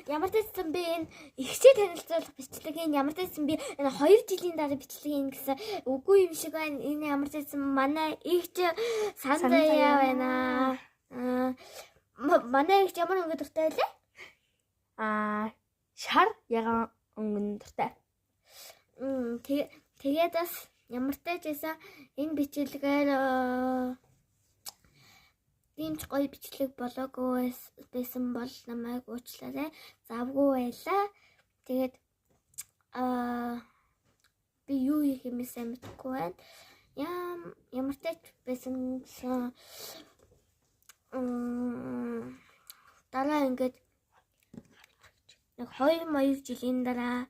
ямар тайсан би энэ ихчээ танилцуулах бичлэгийн ямар тайсан би энэ 2 жилийн дараа бичлэгийн гэсэн үгүй юм шиг байна. Энэ ямар тайсан манай ихч Сандая байна. Манай ихч ямар өнгө дуртай вэ? Шар яган өнгө дуртай. Тэгээд бас ямар тайжсэн энэ бичлэгээр Димч гоё бичлэг болоогүй байсан бол намайг уучлаарай. Завгүй байлаа. Тэгээд би юу хийх юм сайн мэдэхгүй байна. Ямар тач байсан дараа ингээд нэг 2 жилийн дараа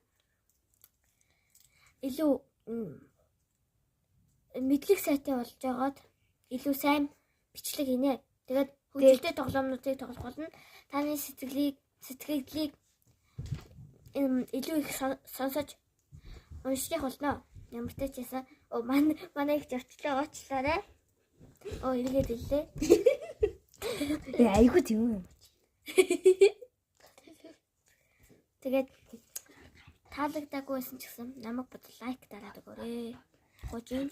илүү мэдлэг сайтай болж байгаад илүү сайн бичлэг хийнэ. Тэгээд хөгжилтэй тоглоомнуудыг тоглох болно. Таны сэтгэлийг илүү их сонсож унших болно. Ямар ч байсан манай их зөрчлөө уучлаарай. Эргээд илээ. Айгуу тийм юм. Тэгээд таалагдаагүй байсан ч гэсэн намайг бод лайк дараад өгөөрэй. Гожин.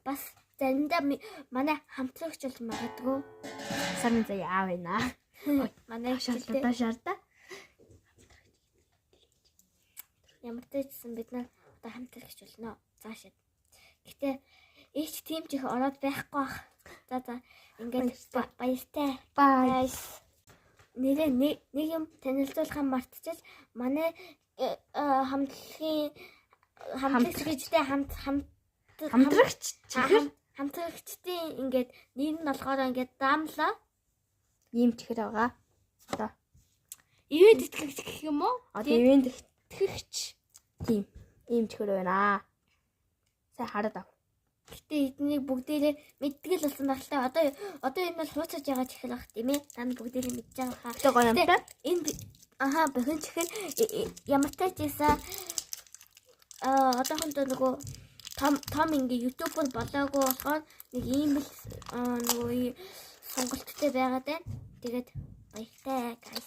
Бас заримдаа манай хамтрагч бол магадгүй сарын зай аав байна. Манай шарда. Ямар ч байсан бид нар одоо хамтрагч болно. Заашаа. Гэтэ их тийм ч их ороод байхгүй бах. За ингээд баяртай. Бай. Нэрээ нэг юм танилцуулахаа мартчихаж манай хамтрагчтэй хамтрагчдын ингээд нэр нь болохоор ингээд даамлаа. Ийм чихэр байгаа. Одоо ивент итгэгч гэх юм уу? Одоо ивент итгэгч. Тийм. Ийм чихэр байна. Сайн хараад ав. Гэтэ эднийг бүгдээрээ мэддэг л болсон байх л та. Одоо энэ бол хууцаж байгаа чихэр байх тийм ээ. Та бүгдээрээ мэдж байгаа хаа. Тэ гоё юм та. Энэ бохин чихэр ямар тач ийсэн одоохондоо нөгөө том ингээ ютубер болоогүй болохоор нэг ийм л нөгөө сонголттой байгаад байна. Тэгээд баяртай guys.